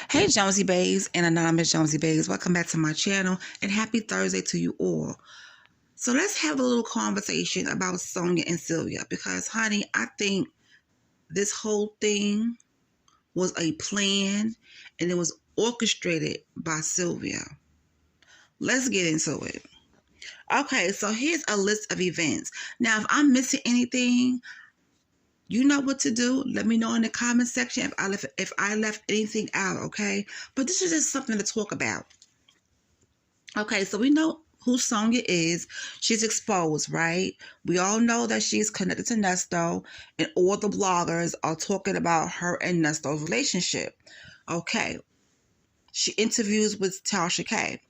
Hey Jonesy Babes and Anonymous Jonesy Babes, welcome back to my channel and happy Thursday to you all. So let's have a little conversation about Sonia and Sylvia because honey, I think this whole thing was a plan and it was orchestrated by Sylvia. Let's get into it. Okay, so here's a list of events. Now, if I'm missing anything, you know what to do. Let me know in the comment section if I left anything out, okay? But this is just something to talk about. Okay, so we know who Sonia is. She's exposed, right? We all know that she's connected to Nesto, and all the bloggers are talking about her and Nesto's relationship. Okay, she interviews with Tasha K.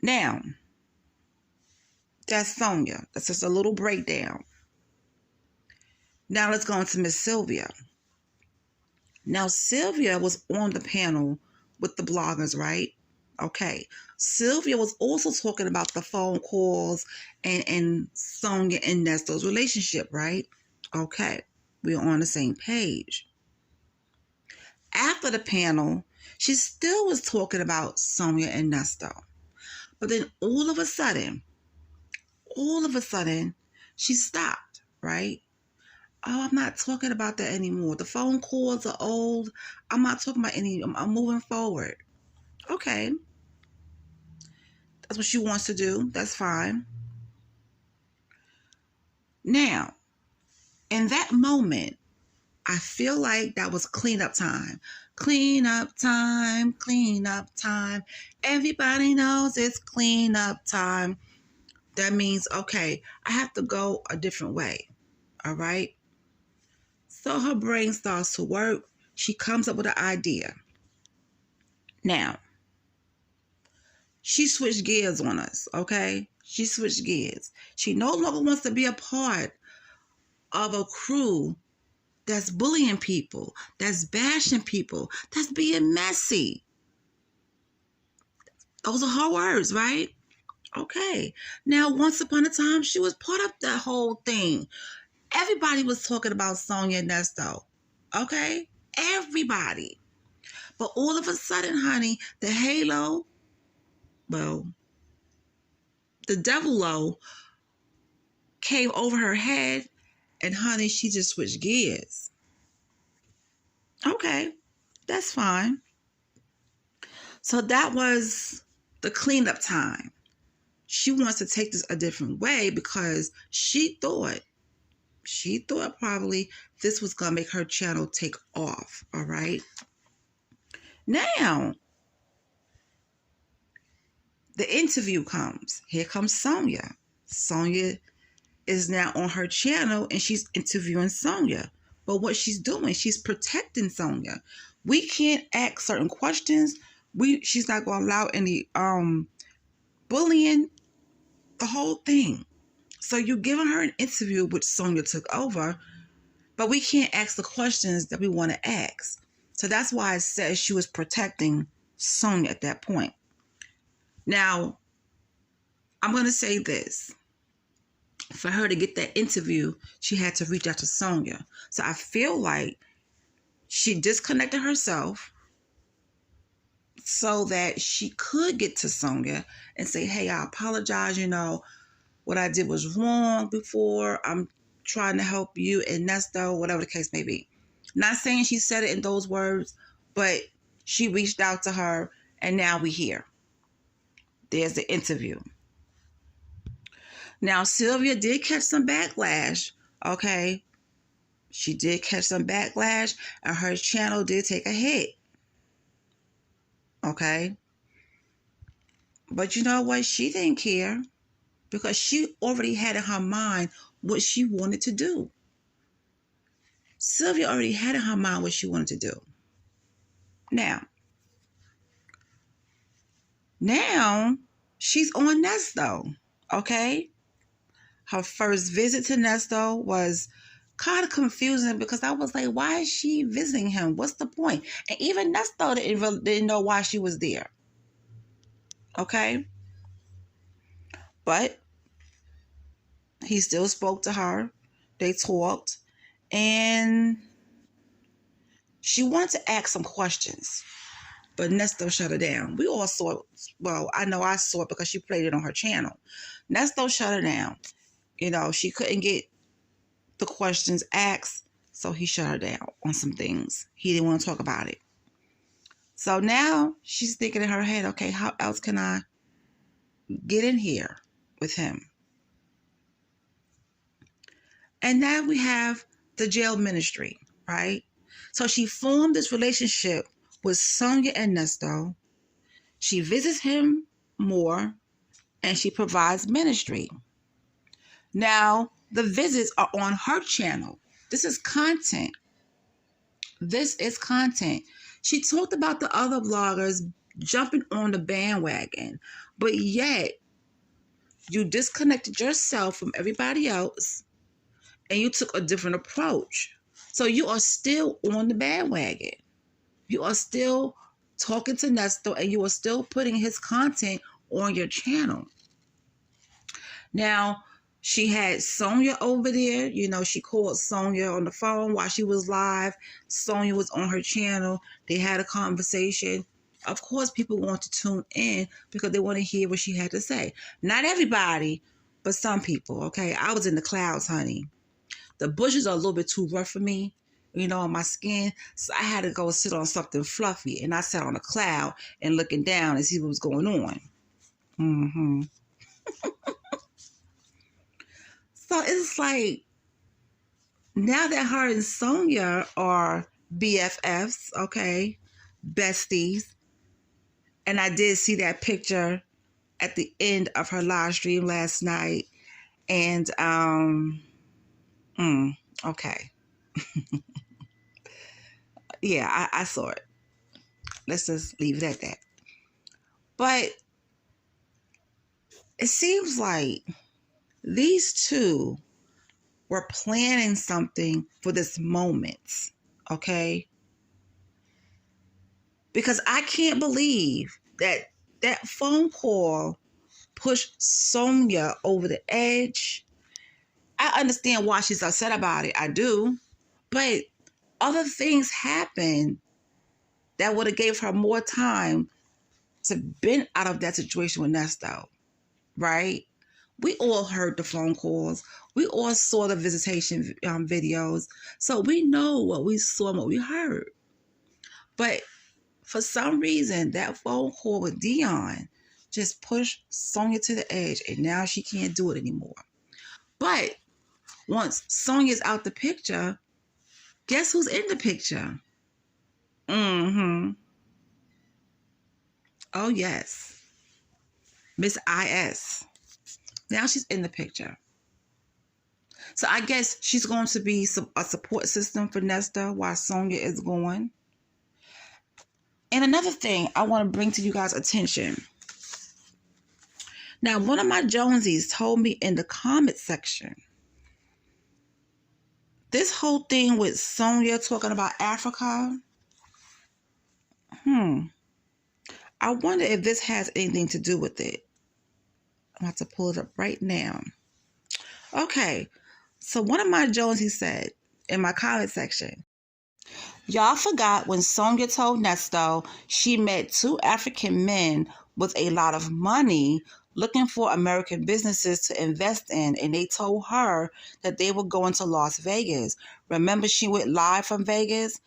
Now, that's Sonia. That's just a little breakdown. Now let's go into Miss Sylvia. Now, Sylvia was on the panel with the bloggers, right? Okay. Sylvia was also talking about the phone calls and Sonia and Nesto's relationship, right? Okay. We're on the same page. After the panel, she still was talking about Sonia and Nesto. But then all of a sudden, she stopped, right? Oh, I'm not talking about that anymore. The phone calls are old. I'm not talking about any. I'm moving forward. Okay. That's what she wants to do. That's fine. Now, in that moment, I feel like that was cleanup time. Cleanup time, cleanup time. Everybody knows it's cleanup time. That means, okay, I have to go a different way. All right. So her brain starts to work. She comes up with an idea. Now, she switched gears on us, okay? She switched gears. She no longer wants to be a part of a crew that's bullying people, that's bashing people, that's being messy. Those are her words, right? Okay. Now, once upon a time, she was part of that whole thing. Everybody was talking about Sonia and Nesto, okay? Everybody. But all of a sudden, honey, the halo, well, the devil low came over her head, and honey, she just switched gears. Okay, that's fine. So that was the cleanup time. She wants to take this a different way because she thought probably this was going to make her channel take off. All right. Now, the interview comes. Here comes Sonia. Sonia is now on her channel and she's interviewing Sonia. But what she's doing, she's protecting Sonia. We can't ask certain questions. She's not going to allow any bullying, the whole thing. So you're giving her an interview, which Sonia took over, but we can't ask the questions that we want to ask. So that's why it says she was protecting Sonia at that point. Now, I'm going to say this. For her to get that interview, she had to reach out to Sonia. So I feel like she disconnected herself so that she could get to Sonia and say, hey, I apologize. You know, what I did was wrong before. I'm trying to help you and Nesto, whatever the case may be. Not saying she said it in those words, but she reached out to her and now we're here. There's the interview. Now, Sylvia did catch some backlash, okay? She did catch some backlash and her channel did take a hit, okay? But you know what? She didn't care because she already had in her mind what she wanted to do. Sylvia already had in her mind what she wanted to do. Now she's on Nesto, okay? Her first visit to Nesto was kind of confusing because I was like, why is she visiting him? What's the point? And even Nesto didn't know why she was there, okay? But he still spoke to her. They talked, and She wanted to ask some questions, but Nesto shut her down. We all saw it. Well, I know I saw it because she played it on her channel. Nesto shut her down. She couldn't get the questions asked, so he shut her down on some things. He didn't want to talk about it. So now she's thinking in her head, okay, how else can I get in here with him? And now we have the jail ministry, right? So she formed this relationship with Sonia and Nesto. She visits him more, and she provides ministry. Now, the visits are on her channel. This is content. This is content. She talked about the other bloggers jumping on the bandwagon, but yet you disconnected yourself from everybody else and you took a different approach. So you are still on the bandwagon. You are still talking to Nesto and you are still putting his content on your channel. Now, she had Sonia over there. She called Sonia on the phone while she was live. Sonia was on her channel. They had a conversation. Of course, people want to tune in because they want to hear what she had to say. Not everybody, but some people, okay? I was in the clouds, honey. The bushes are a little bit too rough for me, on my skin. So I had to go sit on something fluffy. And I sat on a cloud and looking down and see what was going on. So it's like, now that her and Sonia are BFFs, okay, besties, and I did see that picture at the end of her live stream last night, and okay. Yeah, I saw it. Let's just leave it at that. But it seems like these two were planning something for this moment, okay? Because I can't believe that that phone call pushed Sonia over the edge. I understand why she's upset about it. I do. But other things happened that would have gave her more time to been out of that situation with Nesto, right? We all heard the phone calls. We all saw the visitation videos. So we know what we saw and what we heard. But for some reason, that phone call with Dion just pushed Sonia to the edge, and now she can't do it anymore. But once Sonia's out the picture, guess who's in the picture? Oh, yes. Miss I.S. Now she's in the picture. So I guess she's going to be a support system for Nesto while Sonia is gone. And another thing I want to bring to you guys' attention. Now, one of my Jonesies told me in the comment section, this whole thing with Sonia talking about Africa, I wonder if this has anything to do with it. I'm about to pull it up right now. Okay, so one of my Jonesies said in my comment section, y'all forgot when Sonia told Nesto she met two African men with a lot of money looking for American businesses to invest in, and they told her that they were going to Las Vegas. Remember, she went live from Vegas?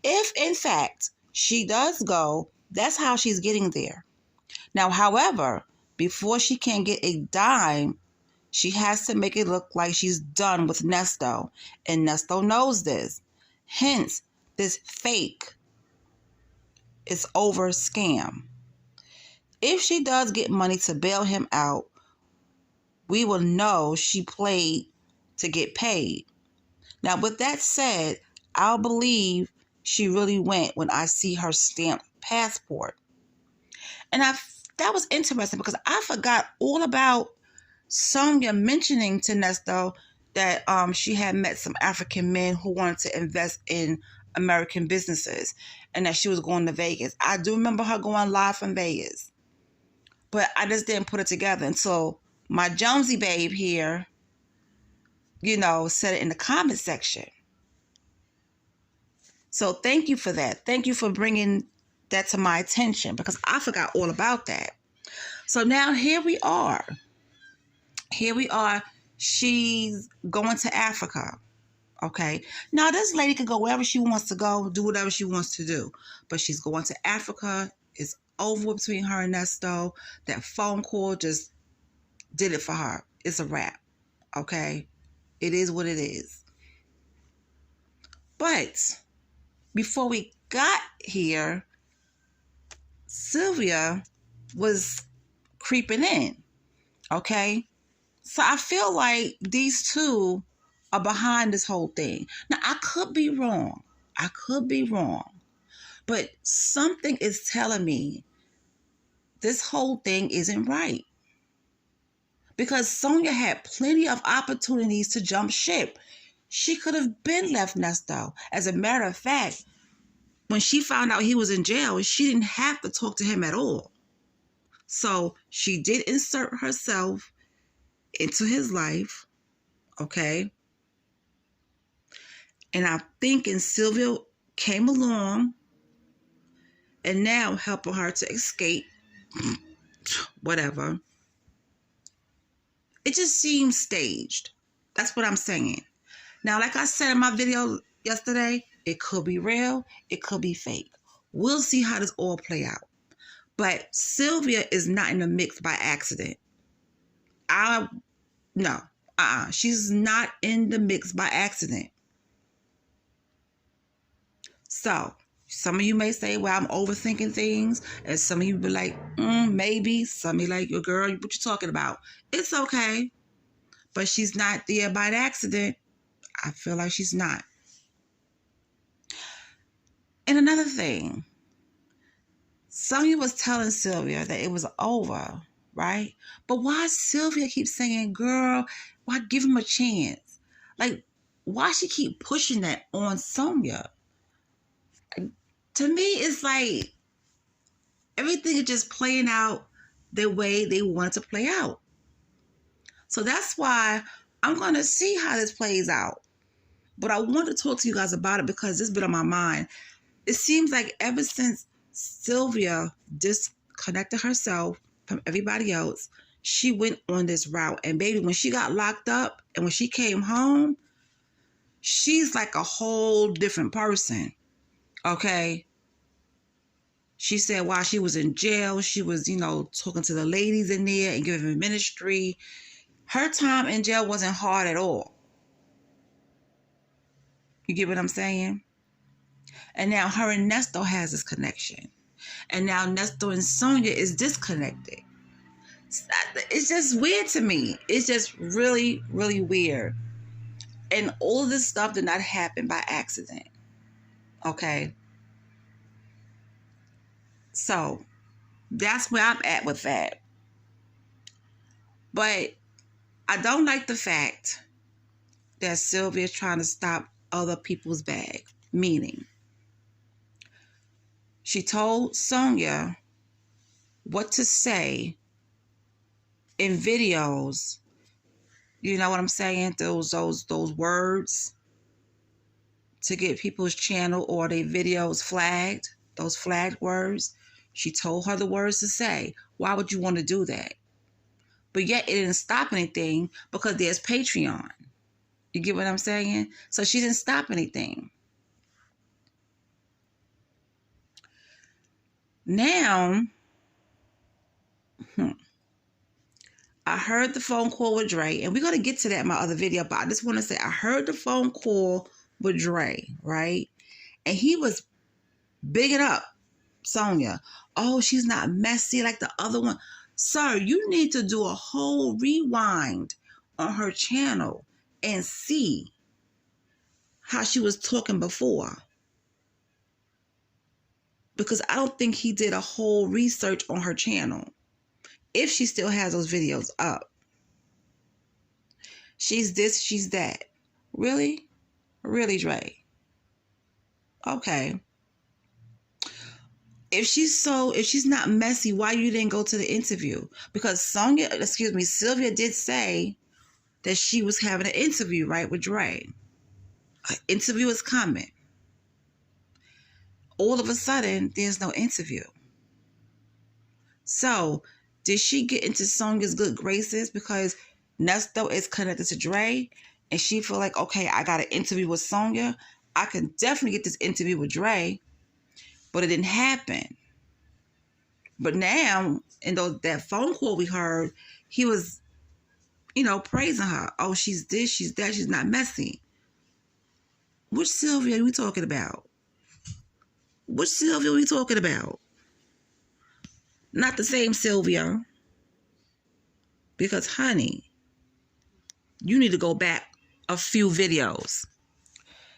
If, in fact, she does go, that's how she's getting there. Now, however, before she can get a dime, she has to make it look like she's done with Nesto, and Nesto knows this. Hence, this fake is over scam. If she does get money to bail him out, we will know she played to get paid. Now, with that said, I'll believe she really went when I see her stamped passport. And that was interesting because I forgot all about Sonia mentioning to Nesto that she had met some African men who wanted to invest in American businesses and that she was going to Vegas. I do remember her going live from Vegas. But I just didn't put it together until my Jonesy babe here, said it in the comment section. So thank you for that. Thank you for bringing that to my attention because I forgot all about that. So now here we are. Here we are. She's going to Africa. Okay. Now this lady could go wherever she wants to go, do whatever she wants to do. But she's going to Africa. It's over between her and Nesto. That phone call just did it for her. It's a wrap. Okay. It is what it is. But before we got here, Sylvia was creeping in. Okay. So I feel like these two are behind this whole thing. Now, I could be wrong. I could be wrong. But something is telling me this whole thing isn't right. Because Sonia had plenty of opportunities to jump ship. She could have been left Nesto. As a matter of fact, when she found out he was in jail, she didn't have to talk to him at all. So she did insert herself into his life, okay? And I'm thinking Sylvia came along and now helping her to escape, whatever. It just seems staged. That's what I'm saying. Now, like I said in my video yesterday, it could be real, it could be fake. We'll see how this all play out. But Sylvia is not in the mix by accident. She's not in the mix by accident. So, some of you may say, well, I'm overthinking things. And some of you be like, maybe. Some of you like, your girl, what you talking about? It's okay. But she's not there by accident. I feel like she's not. And another thing, Sonia was telling Sylvia that it was over, right? But why Sylvia keeps saying, girl, why give him a chance? Like, why she keep pushing that on Sonia? To me, it's like everything is just playing out the way they want to play out. So that's why I'm going to see how this plays out. But I want to talk to you guys about it because it's been on my mind. It seems like ever since Sylvia disconnected herself from everybody else, she went on this route. And baby, when she got locked up and when she came home, she's like a whole different person. Okay? She said while she was in jail, she was, talking to the ladies in there and giving them ministry. Her time in jail wasn't hard at all. You get what I'm saying? And now her and Nesto has this connection. And now Nesto and Sonia is disconnected. It's just weird to me. It's just really, really weird. And all of this stuff did not happen by accident. Okay? So, that's where I'm at with that. But I don't like the fact that Sylvia is trying to stop other people's bag. Meaning, she told Sonia what to say in videos. You know what I'm saying? Those words to get people's channel or their videos flagged. Those flagged words. She told her the words to say. Why would you want to do that? But yet it didn't stop anything because there's Patreon. You get what I'm saying? So she didn't stop anything. Now, I heard the phone call with Dre, and we're going to get to that in my other video, but I just want to say I heard the phone call with Dre, right? And he was bigging up Sonia. Oh, she's not messy like the other one. Sir, you need to do a whole rewind on her channel and see how she was talking before. Because I don't think he did a whole research on her channel. If she still has those videos up. She's this, she's that. Really? Really, Dre? Okay. If she's not messy, why you didn't go to the interview? Because Sylvia did say that she was having an interview, right, with Dre. An interview is coming. all of a sudden, there's no interview. So, did she get into Sonya's good graces because Nesto is connected to Dre, and she feel like, okay, I got an interview with Sonya. I can definitely get this interview with Dre, but it didn't happen. But now, in that phone call we heard, he was, praising her. Oh, she's this, she's that, she's not messy. Which Sylvia are we talking about? Which Sylvia are we talking about? Not the same Sylvia. Because, honey, you need to go back a few videos.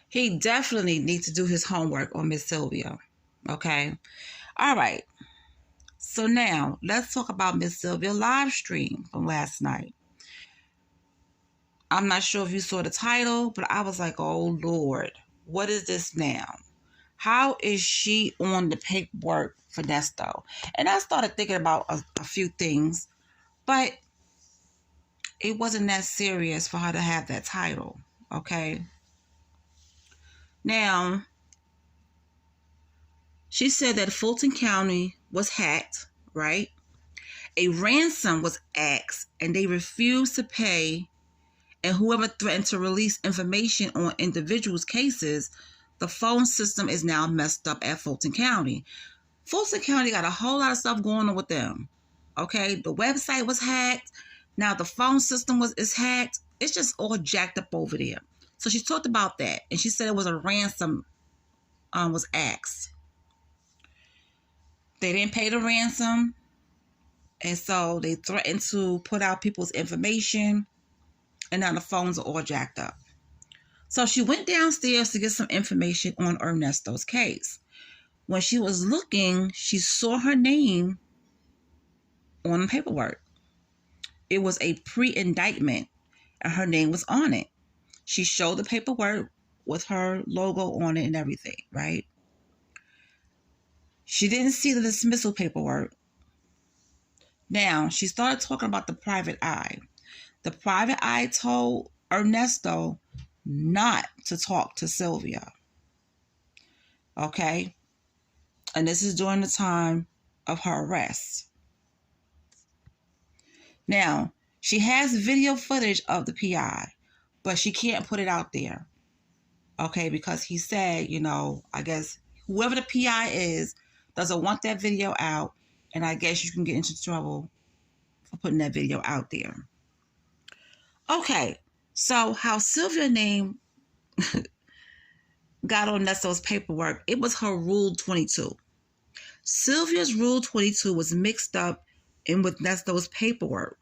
He definitely needs to do his homework on Miss Sylvia. Okay? All right. So now, let's talk about Miss Sylvia live stream from last night. I'm not sure if you saw the title, but I was like, oh, Lord, what is this now? How is she on the paperwork for Nesto? And I started thinking about a few things, but it wasn't that serious for her to have that title, okay? Now, she said that Fulton County was hacked, right? A ransom was asked, and they refused to pay, and whoever threatened to release information on individuals' cases, the phone system is now messed up at Fulton County. Fulton County got a whole lot of stuff going on with them, okay? The website was hacked. Now the phone system is hacked. It's just all jacked up over there. So she talked about that, and she said it was a ransom was asked. They didn't pay the ransom, and so they threatened to put out people's information, and now the phones are all jacked up. So she went downstairs to get some information on Ernesto's case. When she was looking, she saw her name on the paperwork. It was a pre-indictment, and her name was on it. She showed the paperwork with her logo on it and everything, right? She didn't see the dismissal paperwork. Now, she started talking about the private eye. The private eye told Ernesto not to talk to Sylvia. Okay? And this is during the time of her arrest. Now, she has video footage of the PI, but she can't put it out there. Okay? Because he said, I guess whoever the PI is doesn't want that video out, and I guess you can get into trouble for putting that video out there. Okay, so how Sylvia's name got on Nesto's paperwork, it was her Rule 22. Sylvia's Rule 22 was mixed up in with Nesto's paperwork.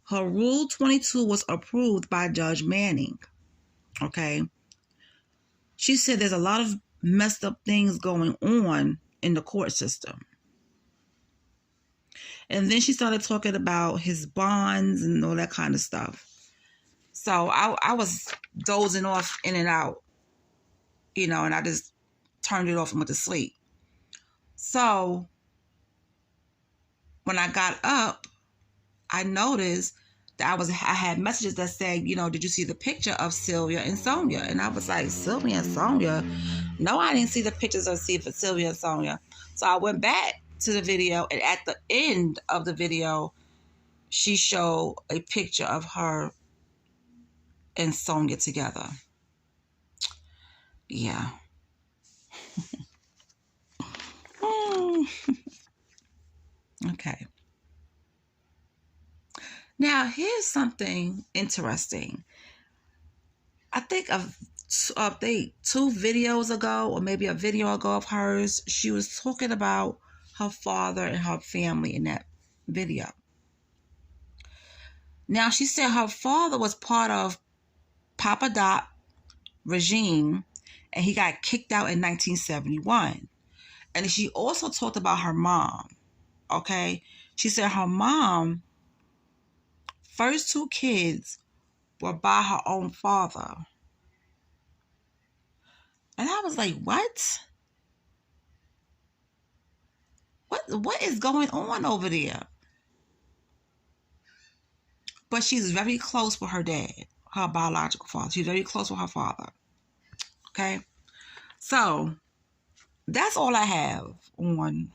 Her Rule 22 was approved by Judge Manning. Okay? She said there's a lot of messed up things going on in the court system. And then she started talking about his bonds and all that kind of stuff. So I was dozing off in and out, and I just turned it off and went to sleep. So when I got up, I noticed that I had messages that said, did you see the picture of Sylvia and Sonya? And I was like, Sylvia and Sonya? No, I didn't see the pictures of Sylvia and Sonya. So I went back to the video, and at the end of the video, she showed a picture of her and Sonya together. Yeah. Okay. Now, here's something interesting. I think of 2 videos ago, or maybe a video ago of hers, she was talking about her father and her family in that video. Now, she said her father was part of Papa Doc regime, and he got kicked out in 1971. And she also talked about her mom, okay? She said her mom, first 2 kids were by her own father. And I was like, what? What is going on over there? But she's very close with her dad, her biological father. She's very close with her father. Okay? So, That's all I have on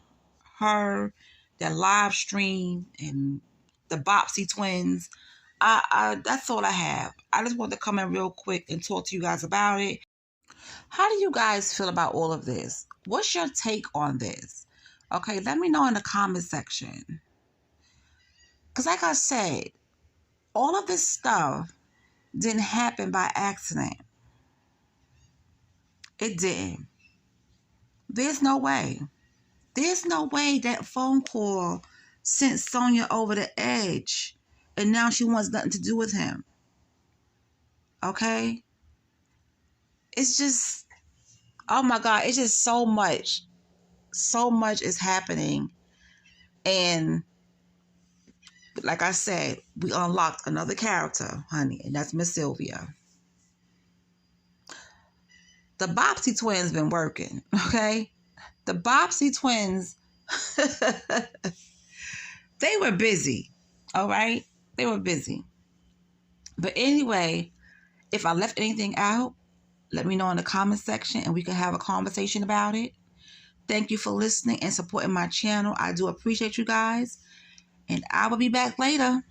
her, that live stream, and the Bopsy twins. That's all I have. I just want to come in real quick and talk to you guys about it. How do you guys feel about all of this? What's your take on this? Okay, let me know in the comment section. Because like I said, all of this stuff didn't happen by accident. It didn't. There's no way. There's no way that phone call sent Sonya over the edge and now she wants nothing to do with him. Okay? It's just, oh my God, it's just so much. So much is happening. And like I said, we unlocked another character, honey, and that's Miss Sylvia. The Bopsy twins been working, okay? The Bopsy twins, they were busy, all right? They were busy. But anyway, if I left anything out, let me know in the comment section and we can have a conversation about it. Thank you for listening and supporting my channel. I do appreciate you guys. And I will be back later.